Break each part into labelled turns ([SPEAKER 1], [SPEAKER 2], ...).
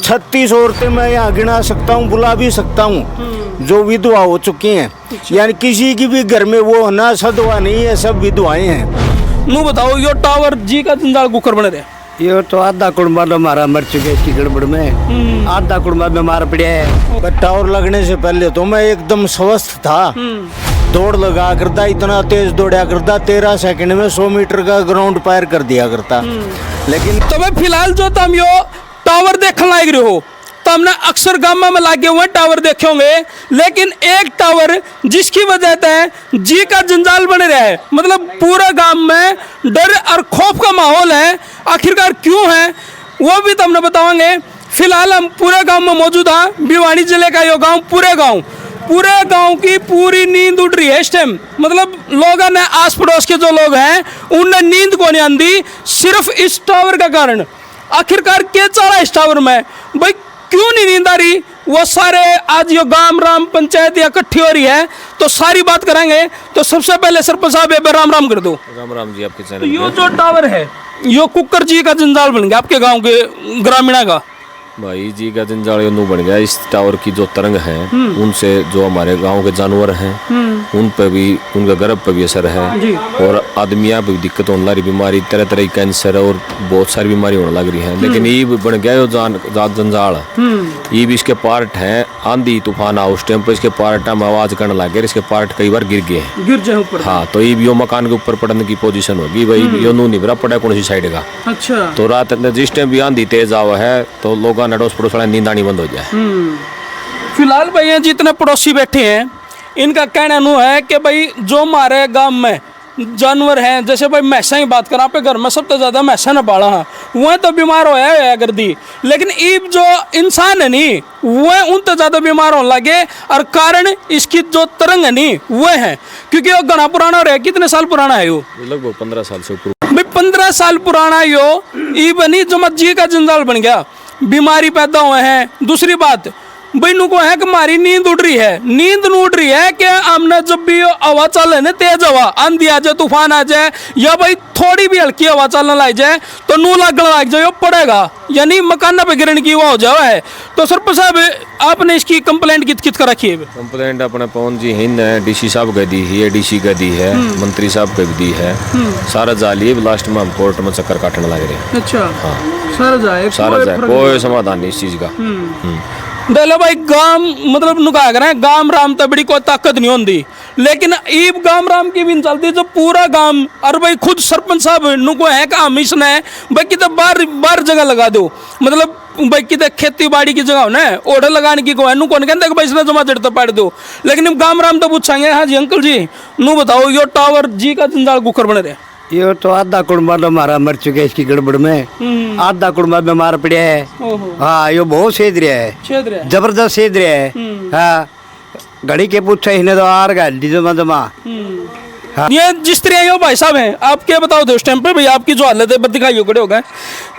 [SPEAKER 1] 36 औरतें मैं यहाँ गिना सकता हूँ, बुला भी सकता हूँ, जो विधवा हो चुकी हैं। यानी किसी की भी घर में वो ना सदवा नहीं है, सब विधवाएं हैं।
[SPEAKER 2] नू बताओ यो टावर जी का जंजाल कुकर बने रहे।
[SPEAKER 1] ये तो आधा कुड़बा हमारा मर चुके इसकी गड़बड़ में, आधा कुड़बा बीमार पड़ा है। पर टावर लगने से पहले तो मैं एकदम स्वस्थ था, दौड़ लगा करता, इतना तेज दौड़ा करता, 13 सेकंड में 100 मीटर का ग्राउंड पार कर दिया करता। लेकिन
[SPEAKER 2] तो भाई फिलहाल जो तुम यो टावर देखने लायक रहे हो, तो हमने अक्सर गाँव में लागे हुए टावर देखे होंगे, लेकिन एक टावर जिसकी वजह से जी का जंजाल बने रहा है, मतलब पूरा गांव में डर और खौफ का माहौल है। आखिरकार क्यों है वो भी तो हमने बताएंगे। फिलहाल हम पूरे गांव में मौजूद हैं। भिवाड़ी जिले का यो गांव, पूरे गांव की पूरी नींद उड़ रही है इस टाइम। मतलब लोगों ने, आस पड़ोस के जो लोग हैं, उनने नींद को नहीं आंदी, सिर्फ इस टावर का कारण। आखिरकार क्या चल रहा है इस टावर में, भाई क्यों नहीं नींद आ रही, वो सारे आज यो गांव राम पंचायत इकट्ठी हो रही है, तो सारी बात करेंगे। तो सबसे पहले सरपंच साहब एक बार राम राम कर दो।
[SPEAKER 3] राम राम जी आपके चैनल।
[SPEAKER 2] तो यो जो टावर है यो कुकर जी का जंजाल बन गया आपके गांव के ग्रामीणा का।
[SPEAKER 3] भाई जी का जंजाल यूं बन गया। इस टावर की जो तरंग है उनसे जो हमारे गांव के जानवर हैं उन पर भी, उनका गर्भ पर भी असर है, और आदमियां पर भी दिक्कत होने लगी, बीमारी तरह तरह की कैंसर और बहुत सारी बीमारी होने लग रही हैं। लेकिन ये बन गया जो जंजाल, ये भी इसके पार्ट हैं। आंधी तूफान आ उस टाइम पर इसके पार्ट हम आवाज करने लगे, इसके पार्ट कई बार गिर गए हैं,
[SPEAKER 2] गिर जाए ऊपर।
[SPEAKER 3] हाँ, तो ये भी यो मकान के ऊपर पड़ने की पोजीशन होगी भाई। यो नू नहीं भरा पड़ा कौन सी साइड का।
[SPEAKER 2] अच्छा,
[SPEAKER 3] तो रात जिस टाइम भी आंधी तेज आवा है तो लोग अड़ोस पड़ोस वाले नींद आनी बंद हो जाए।
[SPEAKER 2] फिलहाल भाई ये जितने पड़ोसी बैठे हैं, इनका कहना नु है कि भाई जो हमारे गांव में जानवर हैं, जैसे भाई मैसा की बात करें, आपके घर में सबसे ज्यादा मैसा न पाला है, वह तो बीमार होया है गर्दी। लेकिन ईब जो इंसान है नी, वह उन तो ज्यादा बीमार होने लगे, और कारण इसकी जो तरंग है नी वह है, क्योंकि वो घना पुराना हो रहा है। कितने साल पुराना है वो?
[SPEAKER 3] लगभग 15 साल से ऊपर।
[SPEAKER 2] भाई 15 साल पुराना यो ई बनी जो मत जी का जंजाल बन गया, बीमारी पैदा हुए हैं। दूसरी बात भाई नु को है कि हमारी नींद उड़ रही है, नींद उड़ रही है कि हमने जब भी हवा चले ना, तेज हवा, आंधी आ जाए, तूफान आ जाए, या भाई थोड़ी भी हल्की हवा चलने लग जाए तो नू लगने लग जाए, पड़ेगा, यानी मकान पे गिरने की वो हो जाए। तो सरपंच साहब आपने इसकी कंप्लेंट कित कर रखी है?
[SPEAKER 3] कंप्लेंट अपने पवन जी हिंद है, डीसी साहब का दी है, डीसी का दी है, मंत्री साहब का भी दी है, सारा जाली है। लास्ट में हम कोर्ट में चक्कर काटने लग रहे हैं।
[SPEAKER 2] अच्छा,
[SPEAKER 3] हाँ,
[SPEAKER 2] सारा जाए,
[SPEAKER 3] कोई समाधान नहीं इस चीज का।
[SPEAKER 2] दहला भाई गांव मतलब नुका करें, गांव राम तो बड़ी कोई ताकत नहीं होती, लेकिन ईब गांव राम की भी नहीं चलती जो पूरा गांव। और भाई खुद सरपंच साहब नुको है कि हम इसने भाई कितने बार जगह लगा दो, मतलब भाई कितने खेती बाड़ी की जगह ना ऑर्डर लगाने की को है, नु कौन कहते भाई इसने जमा जड़ तो पाड़ दो। लेकिन गांव राम तो पूछेंगे, हाँ जी अंकल जी नू बताओ यो टावर जी का जंजाल कुकर बने रहे।
[SPEAKER 1] ये तो आधा कुड़बा हमारा मर चुके इसकी गड़बड़ में, आधा कुड़बा बीमार पड़ा है। हाँ, ये बहुत सेद रहा है, जबरदस्त सेद रहा है। हाँ, घड़ी के पूछा इन्हें तो आर गाली जमा।
[SPEAKER 2] हाँ। ये जिस तरह यो भाई साहब हैं, आप क्या बताओ दो इस टाइम पे भाई आपकी जो हालत है दिखाइए खड़े हो गए,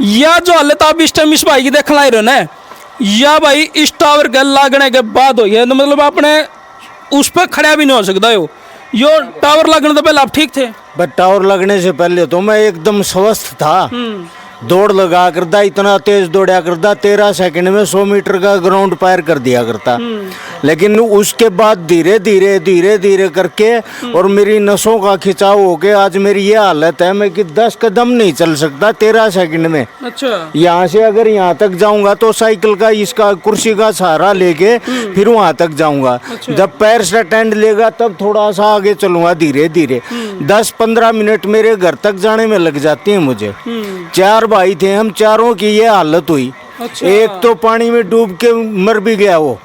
[SPEAKER 2] या जो हालत आप इस टाइम इस भाई की देखना ही रहे ना, या भाई इस टावर के लागने के बाद हो गया, तो मतलब आपने उस पर खड़ा भी नहीं हो सकता यो टावर लगने से पहले आप ठीक थे?
[SPEAKER 1] बट टावर लगने से पहले तो मैं एकदम स्वस्थ था, दौड़ लगा करता, इतना तेज दौड़ा करता, 13 सेकंड में 100 मीटर का ग्राउंड पार कर दिया करता। लेकिन उसके बाद धीरे धीरे करके और मेरी नसों का खिंचाव हो के आज मेरी ये हालत है, मैं कि 10 कदम नहीं चल सकता 13 सेकंड में।
[SPEAKER 2] अच्छा,
[SPEAKER 1] यहाँ से अगर यहाँ तक जाऊंगा तो साइकिल का इसका कुर्सी का सहारा लेके फिर वहां तक जाऊंगा। अच्छा। जब पैर से टेंड लेगा तब थोड़ा सा आगे चलूंगा धीरे धीरे। 10-15 मिनट मेरे घर तक जाने में लग जाती है मुझे। 4 भाई थे हम, चारों की ये हालत हुई। अच्छा। एक तो पानी में डूब के मर भी गया वो,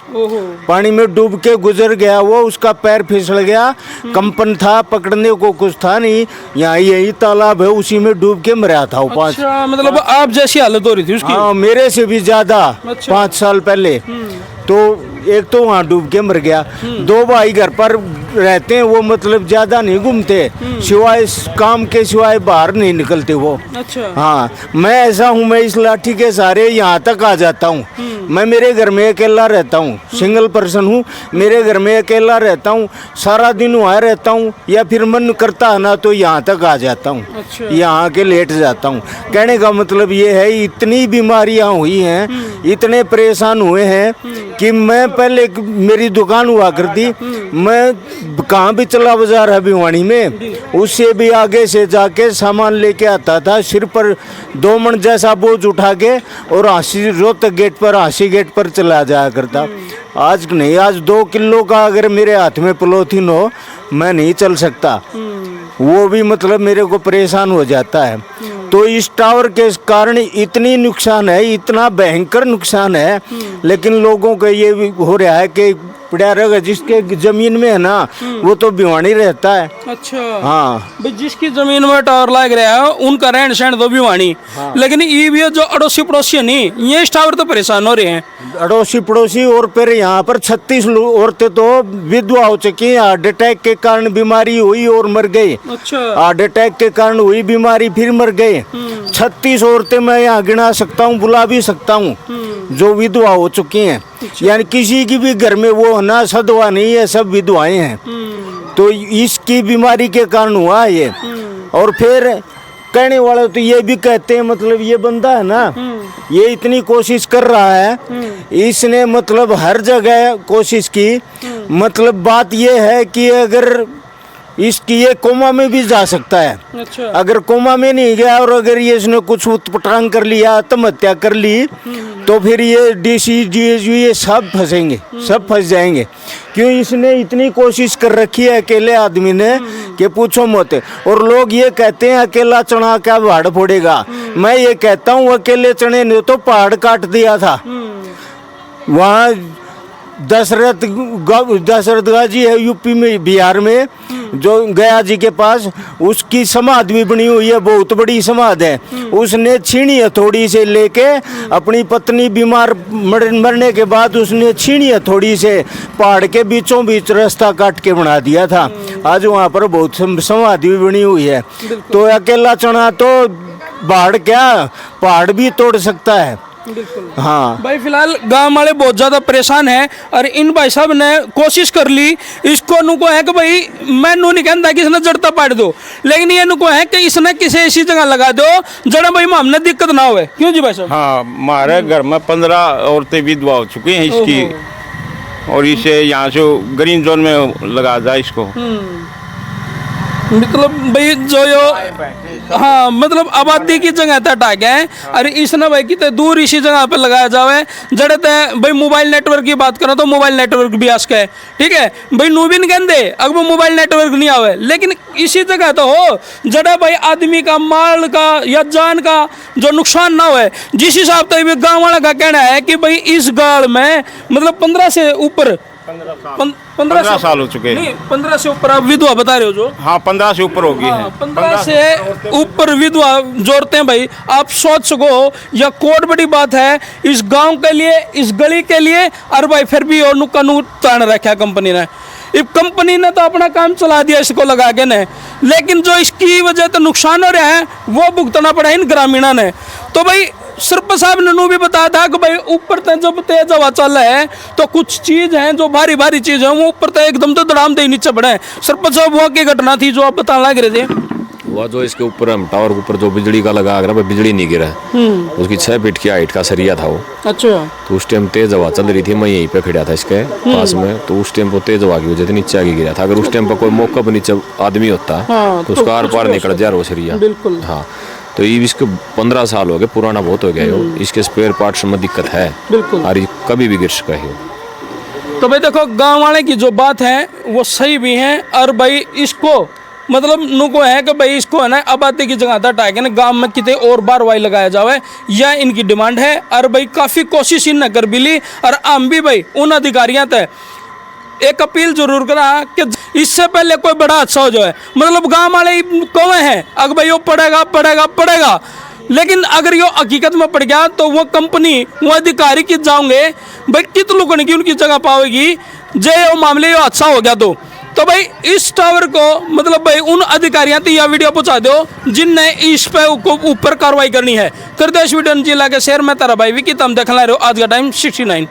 [SPEAKER 1] पानी में डूब के गुजर गया वो, उसका पैर फिसल गया, कंपन था, पकड़ने को कुछ था नहीं, यहाँ यही तालाब है उसी में डूब के मरा था वो।
[SPEAKER 2] अच्छा, मतलब आप जैसी हालत हो रही थी उसकी?
[SPEAKER 1] हाँ, मेरे से भी ज्यादा। अच्छा। 5 साल पहले तो एक तो वहाँ डूब के मर गया, 2 भाई घर पर रहते हैं, वो मतलब ज्यादा नहीं घूमते, सिवाय इस काम के सिवाय बाहर नहीं निकलते वो।
[SPEAKER 2] अच्छा।
[SPEAKER 1] हाँ, मैं ऐसा हूँ, मैं इस लाठी के सहारे यहाँ तक आ जाता हूँ। मैं मेरे घर में अकेला रहता हूँ, सिंगल पर्सन हूँ, मेरे घर में अकेला रहता हूँ, सारा दिन वहाँ रहता हूँ, या फिर मन करता है ना तो यहाँ तक आ जाता हूँ।
[SPEAKER 2] अच्छा।
[SPEAKER 1] यहाँ के लेट जाता हूँ। कहने का मतलब ये है, इतनी बीमारियाँ हुई हैं, इतने परेशान हुए हैं कि मैं पहले मेरी दुकान हुआ करती, मैं कहाँ भी चला बाजार है भिवानी में, उससे भी आगे से जाके सामान लेके आता था, सिर पर 2 मन जैसा बोझ उठा के, और हांसी रोहतक गेट पर, हांसी गेट पर चला जाया करता। आज नहीं, आज 2 किलो का अगर मेरे हाथ में पॉलीथीन हो, मैं नहीं चल सकता, वो भी मतलब मेरे को परेशान हो जाता है। तो इस टावर के कारण इतनी नुकसान है, इतना भयंकर नुकसान है, लेकिन लोगों को ये भी हो रहा है कि पड़ा रहेगा, जिसके जमीन में है ना वो तो भिवानी रहता है।
[SPEAKER 2] अच्छा।
[SPEAKER 1] हाँ
[SPEAKER 2] भाई जिसकी जमीन में टावर लग रहा है उनका रहन सहन तो भिवानी, लेकिन ये भी जो अड़ोसी पड़ोसी नहीं, ये इस टावर तो परेशान हो रहे हैं।
[SPEAKER 1] अड़ोसी पड़ोसी, और फिर यहाँ पर 36 औरतें तो विधवा हो चुकी हैं, हार्ट अटैक के कारण बीमारी हुई और मर गई।
[SPEAKER 2] अच्छा।
[SPEAKER 1] हार्ट अटैक के कारण हुई बीमारी फिर मर गए। 36 औरतें मैं यहाँ गिना सकता हूँ, बुला भी सकता हूँ, जो विधवा हो चुकी हैं। यानी किसी की भी घर में वो ना सदवा नहीं है, सब विधवाएं हैं। तो इसकी बीमारी के कारण हुआ ये। और फिर कहने वाले तो ये भी कहते हैं, मतलब ये बंदा है ना, ये इतनी कोशिश कर रहा है, इसने मतलब हर जगह कोशिश की, मतलब बात ये है कि अगर इसकी ये कोमा में भी जा सकता है।
[SPEAKER 2] अच्छा।
[SPEAKER 1] अगर कोमा में नहीं गया और अगर ये इसने कुछ उत्पटांग कर लिया, आत्महत्या कर ली, तो फिर ये डीसी डीएसयू ये सब फंसेंगे, सब फंस जाएंगे। क्यों, इसने इतनी कोशिश कर रखी है अकेले आदमी ने कि पूछो मत। और लोग ये कहते हैं अकेला चना क्या पहाड़ फोड़ेगा। मैं ये कहता हूँ अकेले चने ने तो पहाड़ काट दिया था। वहाँ दशरथ गाजी है यूपी में, बिहार में, जो गया जी के पास, उसकी समाधि भी बनी हुई है, बहुत बड़ी समाधि है। उसने छीनी हथौड़ी से लेके अपनी पत्नी बीमार मरने के बाद उसने छीनी हथौड़ी से पहाड़ के बीचों बीच रास्ता काट के बना दिया था। आज वहाँ पर बहुत समाधि भी बनी हुई है। तो अकेला चना तो पहाड़ क्या, पहाड़ भी तोड़ सकता है।
[SPEAKER 2] बिल्कुल।
[SPEAKER 1] हाँ
[SPEAKER 2] भाई फिलहाल गांव वाले बहुत ज्यादा परेशान हैं, और इन भाई साहब ने कोशिश कर ली, इसको नुको है कि भाई मैं नू नहीं कहता कि इसने जड़ता पाड़ दो, लेकिन ये नुको है कि इसने किसी ऐसी जगह लगा दो जड़ा भाई हमने दिक्कत ना हो। क्यों जी भाई साहब?
[SPEAKER 4] हाँ, हमारे घर में 15 औरतें विधवा हो चुकी हैं इसकी, और इसे यहाँ से ग्रीन जोन में लगा जाए इसको।
[SPEAKER 2] मतलब भाई जो हाँ, मतलब आबादी की जगह तक हटा गए, अरे इसने भाई कितने दूर इसी जगह पे लगाया जावे। जड़े तय भाई मोबाइल नेटवर्क की बात करो तो मोबाइल नेटवर्क भी आस्क है, ठीक है भाई, नू भी नहीं कहते अगर वो मोबाइल नेटवर्क नहीं आवे, लेकिन इसी जगह तो हो जड़ा भाई आदमी का, माल का या जान का जो नुकसान ना हो। जिस हिसाब से गाँव वाला का कहना है कि भाई इस गाड़ में मतलब 15 से ऊपर
[SPEAKER 4] 15 साल हो चुके हैं।
[SPEAKER 2] 15 से ऊपर आप विधवा बता रहे हो जो?
[SPEAKER 4] हाँ, 15 से ऊपर होगी है।
[SPEAKER 2] 15 से ऊपर विधवा जोड़ते हैं भाई। आप सोच सको यह कोट बड़ी बात है इस गांव के लिए, इस गली के लिए। और भाई फिर भी और कानून तान रखा कंपनी ने। कंपनी ने तो अपना काम चला दिया इसको लगा के ने, लेकिन जो इसकी वजह से नुकसान हो रहा है वो भुगतना पड़ा इन ग्रामीणों ने। तो भाई सरपंच साहब ने नू भी बताया था कि भाई ऊपर तक जब तेज हवा चल रहा है तो कुछ चीज है जो भारी भारी चीज है वो ऊपर तक एकदम तो धड़ाम दे नीचे पड़े। सरपंच साहब वो की घटना थी जो आप बताने लग रहे थे?
[SPEAKER 3] हुआ जो इसके ऊपर हम टावर के ऊपर जो बिजली का लगा रहा, बिजली नहीं गिरा, उसकी 6 फीट की हाइट का सरिया था वो।
[SPEAKER 2] अच्छा।
[SPEAKER 3] तो उस टाइम तेज हवा चल रही थी, मैं यहीं पे खड़ा था इसके पास में, तो उस टाइम पर तेज हवा की वजह से नीचे आगे गिरा था। अगर उस टाइम पर कोई मौका पर नीचे आदमी होता तो उसका आर पार निकल जा रहा वो सरिया।
[SPEAKER 2] बिल्कुल।
[SPEAKER 3] हाँ, तो ये इसके 15 साल हो गए, पुराना बहुत हो गया हो, इसके स्पेयर पार्ट्स में दिक्कत है
[SPEAKER 2] बिल्कुल,
[SPEAKER 3] और ये कभी भी गिर सका है।
[SPEAKER 2] तो भाई देखो गांव वाले की जो बात है वो सही भी है, और भाई इसको मतलब नुको है कि भाई इसको है ना आबादी की जगह हटा के ना गांव में कितने और बार वाई लगाया जावे, यह इनकी डिमांड है। और भाई काफ़ी कोशिश इन कर भी ली, और हम भी भाई उन अधिकारियों तक एक अपील जरूर करा कि इससे पहले कोई बड़ा हादसा हो जाए, मतलब गांव वाले कौवे हैं अगर भाई वो पड़ेगा पड़ेगा पड़ेगा, लेकिन अगर यो हकीकत में पड़ गया तो वो कंपनी वो अधिकारी की जाओगे भाई कित लोगों की उनकी जगह पावेगी जे वो मामले यो अच्छा हो गया तो भाई इस टावर को मतलब भाई उन अधिकारियों तक यह वीडियो पहुंचा दो जिनने इस पे ऊपर कार्रवाई करनी है। कर दो इस वीडियो जिला के शेयर में तारा भाई विकी तम देखना रहे हो आज का टाइम 69।